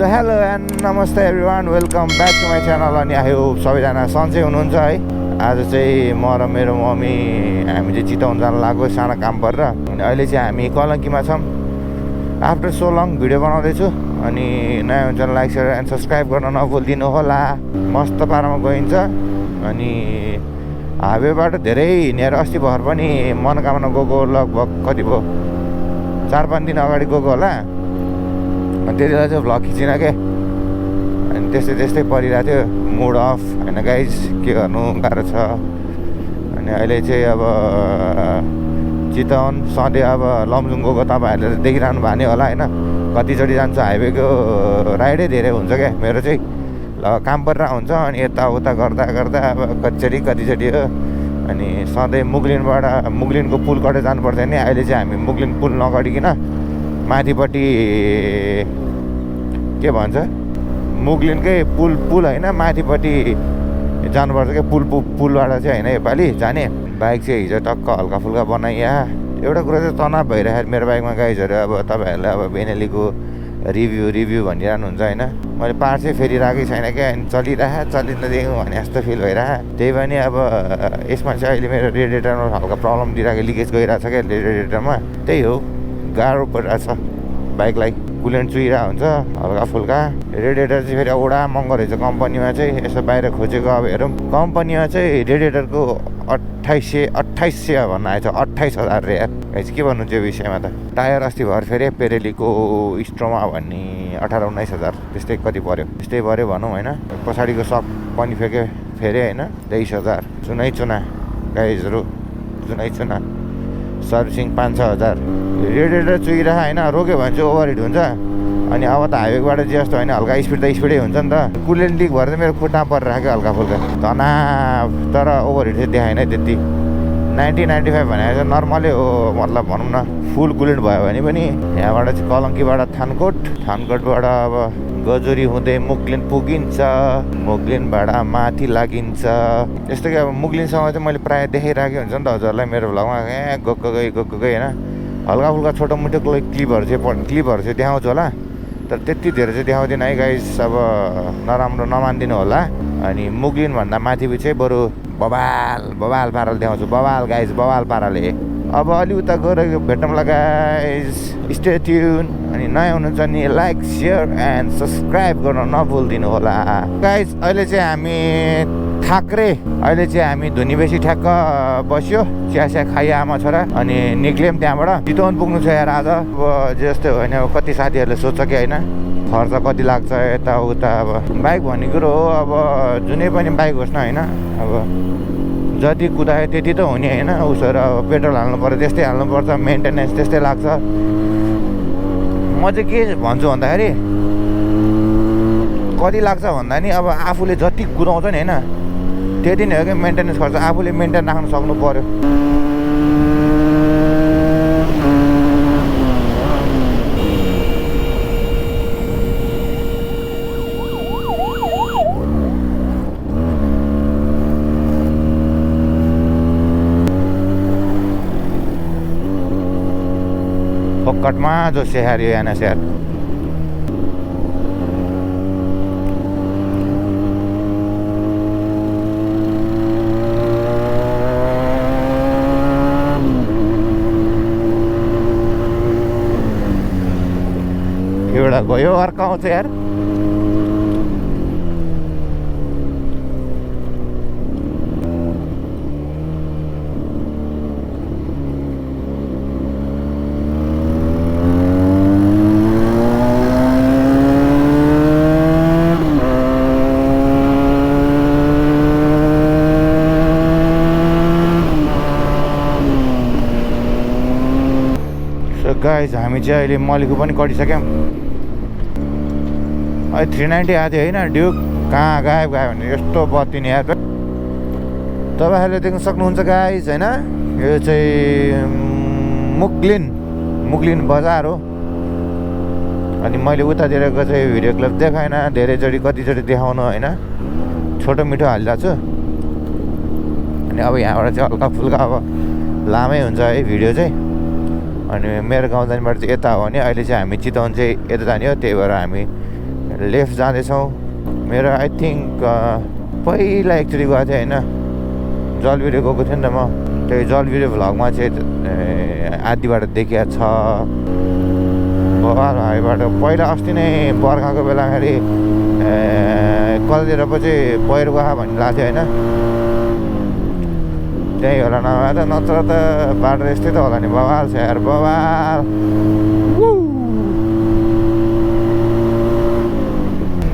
So hello and नमस्ते everyone, welcome back to my channel. अनि I hope सबैजना सन्चै हुनुहुन्छ है। आज चाहिँ म र मेरो मम्मी हामी चाहिँ चितवन जान लाग्यो सानो काम गरेर। अनि अहिले चाहिँ हामी कलङ्कीमा छौँ। आफ्टर सो लङ भिडियो बनाउँदैछु। अनि नयाँ हुन्छ लाइक सेयर एन्ड सब्सक्राइब गर्न नभुलिदिनु होला। मस्त पारामा गइन्छ। अनि हाइवेबाट धेरै हिँडेर अस्ति भर पनि मनोकामना गएको लगभग कति भयो 4-5 दिन अगाडि गएको होला। अनि त्यति बेला चाहिँ भ्लग खिचिनँ क्या। अनि त्यस्तै परिरहेको थियो, मुड अफ होइन गाइज, के गर्नु गाह्रो छ। अनि अहिले चाहिँ अब चितवन सधैँ अब लमजुङ गएको तपाईँहरूले देखिरहनु भएको नै होला होइन। कतिचोटि जान्छ, हाइवेको राइडै धेरै हुन्छ क्या मेरो चाहिँ। काम गरेर हुन्छ अनि यताउता गर्दा अब कतिचोटि हो। अनि सधैँ मुगलिनको पुल कटेर जानुपर्छ नि। अहिले चाहिँ हामी मुगलिन पुल नगडिकन माथिपट्टि के भन्छ मुगलिनकै पुल होइन, माथिपट्टि जानुपर्छ क्या। पुलबाट चाहिँ होइन योपालि जाने। बाइक चाहिँ हिजो टक्क हल्का फुल्का बनाइया। एउटा कुरा चाहिँ तनाव भइरहेको मेरो बाइकमा गाइजहरू। अब तपाईँहरूले अब बेनेलीको रिभ्यू भनिरहनुहुन्छ होइन। मैले पार्ट चाहिँ फेरिरहेकै छैन क्या। अनि चलिँदैदेखि भने जस्तो फिल भइरहेको। त्यही पनि अब यसमा चाहिँ अहिले मेरो रेडिएटरमा हल्का प्रब्लम दिइरहेको, लिकेज गइरहेको छ क्या रेडिएटरमा। त्यही हो, गाह्रो परिरहेछ बाइकलाई। कुलेन्ट चुइरहेको हुन्छ हल्का फुल्का। रेडिएटर चाहिँ फेरि एउटा महँगो रहेछ कम्पनीमा चाहिँ। यसो बाहिर खोजेको अब हेरौँ। कम्पनीमा चाहिँ रेडिएटरको 2800 भन्न आएछ। 28,000 रे यार। के भन्नु त्यो विषयमा त। टायर अस्ति भर फेरि पेरेलीको स्ट्रोमा भन्ने 18-19,000 त्यस्तै कति पऱ्यो, त्यस्तै पऱ्यो भनौँ होइन। पछाडिको सक पनि फेरि होइन 23,000। चुना गाइजहरू, चुना सर्भिसिङ 5-6,000। रेडिएटर चुइरह होइन, रोक्यो भने चाहिँ ओभर हिट हुन्छ। अनि अब त हाइवेबाट जे जस्तो होइन, हल्का स्पिडै हुन्छ नि त। कुलेन्ट लिक भएर चाहिँ मेरो खुट्टा परिरहेको हल्का फुल्का तनाव। तर ओभर हिट चाहिँ देखाएन त्यति। 90-95 भनेको चाहिँ नर्मलै हो, मतलब भनौँ न। फुल कुलेन्ट भयो भने पनि यहाँबाट चाहिँ कलङ्कीबाट थानकोटबाट अब गजुरी हुँदै मुगलिन पुगिन्छ। मुगलिनबाट माथि लागिन्छ। यस्तो कि अब मुगलिनसँग चाहिँ मैले प्रायः देखाइरहेको हुन्छ नि त हजुरलाई मेरो भ्लगमा। गएको गई होइन। हल्का फुल्का छोटो मोटो क्लिपहरू चाहिँ देखाउँछु होला। तर त्यति धेरै चाहिँ देखाउँदिनँ है गाइस। अब नराम्रो नमानिदिनु होला। अनि मुगलिनभन्दा माथि चाहिँ बरु बबाल पाराले देखाउँछु। बबाल गाइस, बबाल पाराले। अब अलि उता गएर भेटौँला गाइस, स्टे ट्युन। अनि नयाँ हुनुहुन्छ नि लाइक सेयर एन्ड सब्सक्राइब गर्न नभुलिदिनु होला गाइस। अहिले चाहिँ हामी धुनी बेसी ठ्याक्क बस्यो, चिया खाइयो आमा छोरा। अनि निक्ल्यौँ त्यहाँबाट। चितवन पुग्नु छ यार आज। अब जस्तै होइन, अब कति साथीहरूले सोध्छ कि होइन खर्च कति लाग्छ यताउता। अब बाइक भन्ने कुरो हो, अब जुनै पनि बाइक होस् न होइन। अब जति कुदायो त्यति त हुने होइन। उसहरू अब पेट्रोल हाल्नु पर्यो, त्यस्तै हाल्नुपर्छ। मेन्टेनेन्स त्यस्तै लाग्छ। म चाहिँ के भन्छु भन्दाखेरि कति लाग्छ भन्दा नि अब आफूले जति कुदाउँछ नि होइन त्यति नै हो कि मेन्टेनेन्स खर्च। आफूले मेन्टेन राख्नु सक्नु पर्यो। फोकटमा जो स्याहार्यो यहाँ स्याहार। एउटा गयो, अर्को आउँछ यार। गाइज हामी चाहिँ अहिले मलीको पनि कटिसक्यौँ। अहिले 390 आएको थियो होइन। ड्युक कहाँ गायब भने यस्तो बत्ती नि यार। तपाईँहरूले देख्न सक्नुहुन्छ गाइज होइन। यो चाहिँ मुगलिन बजार हो। अनि मैले उतातिरको चाहिँ भिडियो क्लिप देखाएन धेरैचोटि, कतिचोटि देखाउनु होइन। छोटो मिठो हालिरहेको छु। अनि अब यहाँबाट चाहिँ हल्का फुल्का अब लामै हुन्छ है भिडियो चाहिँ। अनि मेरो गाउँ जानेबाट चाहिँ यता हो भने अहिले चाहिँ हामी चितवन चाहिँ यता जाने हो। त्यही भएर हामी लेफ्ट जाँदैछौँ मेरो आई थिङ्क पहिला एकचोटि गएको थिएँ होइन जलबिरे गएको थिएँ नि त म त्यही जलबिरे भ्लगमा चाहिँ आधी बाटो देखिया छ बवाल हाईबाट पहिला अस्ति नै बर्खाको बेलाखेरि कलतिर पो चाहिँ पहिरो गयो भन्ने लाग्थ्यो होइन त्यही होला नत्र त बाटो यस्तै त होला नि बवाल छ यार बवाल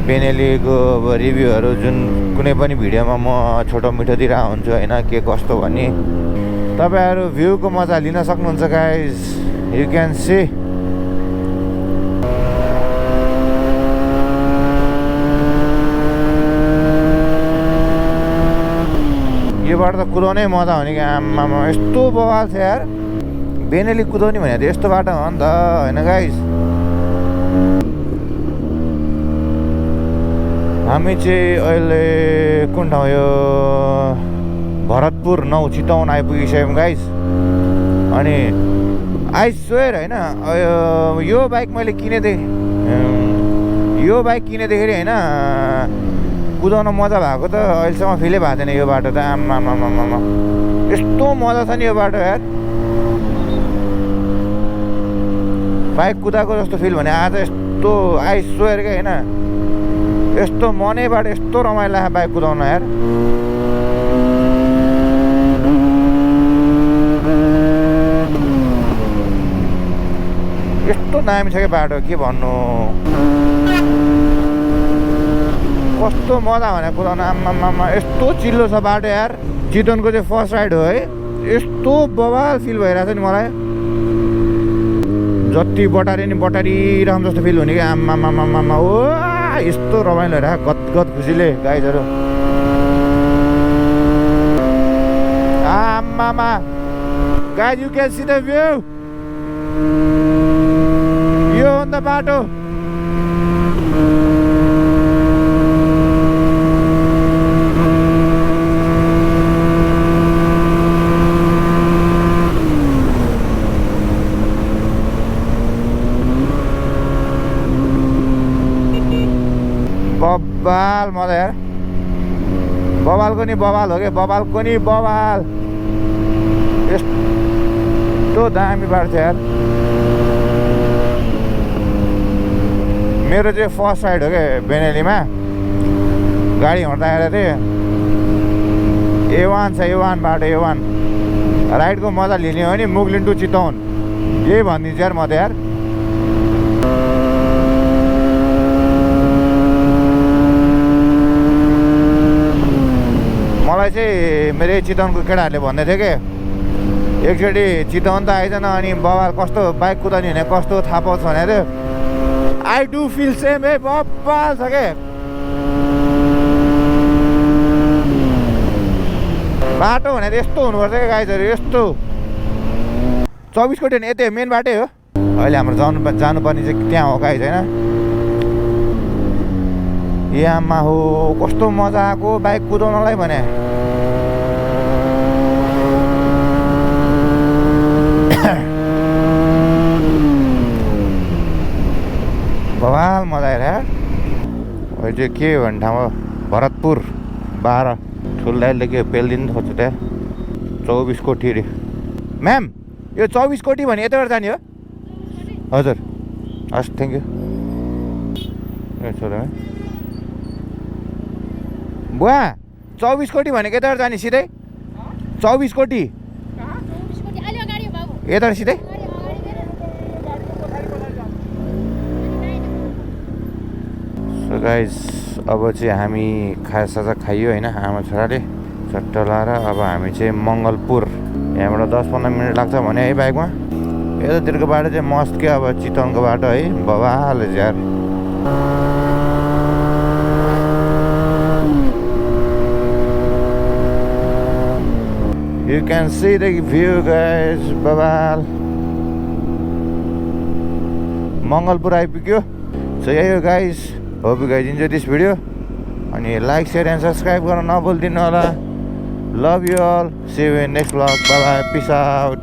बेनेलीको अब रिभ्यूहरू जुन कुनै पनि भिडियोमा म छोटो मिठो दिइरहेको हुन्छु होइन के कस्तो भन्ने तपाईँहरू भ्यूको मजा लिन सक्नुहुन्छ गाइज यु क्यान सी योबाट त कुदाउनै मजा हो नि कि आमामा यस्तो बवाल छ यार बेनेली कुदाउने भने त यस्तो बाटो हो नि त होइन गाइज हामी चाहिँ अहिले कुन ठाउँ यो भरतपुर 9 चितवन आइपुगिसक्यौँ गाइज अनि आई स्वेयर होइन यो बाइक मैले किनेदेखि होइन कुदाउन मजा भएको त अहिलेसम्म फिलै भएको थिएन यो बाटो त आमामामामा यस्तो मजा छ नि यो बाटो यार बाइक कुदाएको जस्तो फिल भने आज यस्तो आई स्वेयर क्या होइन यस्तो मनैबाट यस्तो रमाइलो लाग्यो बाइक कुदाउन यार यस्तो दामी छ क्या बाटो के भन्नु कस्तो मजा भने कुदाउन आमामामा यस्तो चिल्लो छ बाटो यार चितवनको चाहिँ फर्स्ट राइड हो है यस्तो बवाल फिल भइरहेको छ नि मलाई जति बटारे नि बटारिरहँ जस्तो फिल हुने कि आमामामामा ओ यस्तो रमाइलो भइरहेको गदगद खुसीले गाइजहरू आमामा guys you can see the view यो हो नि त बाटो बवाल मजा यार बवालको नि बवाल हो क्या बवालको नि बवाल यस्तो दामी बाटो छ यार मेरो चाहिँ फर्स्ट राइड हो क्या बेनेलीमा गाडी हिँड्दाखेरि चाहिँ A1 छ A1 बाटो A1 राइडको मजा लिने हो नि मुगलिन टु चितवन यही भनिदिन्छु यार म त यार मलाई चाहिँ मेरो चितवनको केटाहरूले भन्दै थियो कि एकचोटि चितवन त आइजन अनि बवाल कस्तो बाइक कुदाउने भने कस्तो थाहा पाउँछ भने थियो आई डु फिल सेम है बवाल छ के बाटो भनेर यस्तो हुनुपर्छ क्या गाइजहरू यस्तो 24 कोटी यतै मेन बाटै हो अहिले हाम्रो जानुपर्ने चाहिँ त्यहाँ हो गाइज होइन यामा हो कस्तो मजा आएको बाइक कुदाउनलाई भने बवाल मजा आएर अहिले चाहिँ के भन्ने ठाउँ हो भरतपुर 12 ठुल्दाइले के पेलिदिनु खोज्छु त्यहाँ 24 कोटी अरे म्याम यो 24 कोटी भने यताबाट जाने हो हजुर हस् थ्याङ्क यू छोरा बुवा 24 कोटी भनेको यताबाट जाने सिधै 24 कोटी यताबाट सिधै सो गाइज अब चाहिँ हामी खाजासाजा खाइयो होइन आमा छोराले चट्ट लाएर अब हामी चाहिँ मङ्गलपुर यहाँबाट 10-15 मिनट लाग्छ भने है बाइकमा यतातिरको बाटो चाहिँ मस्त क्या अब चितवनको बाटो है बवाल यार You can see the view guys बवाल मङ्गलपुर आइपुग्यो सो यही हो guys hope you guys enjoy this video अनि लाइक सेयर एन्ड सब्सक्राइब गर्न नभुलिदिनु होला love you all see you in next vlog bye bye peace out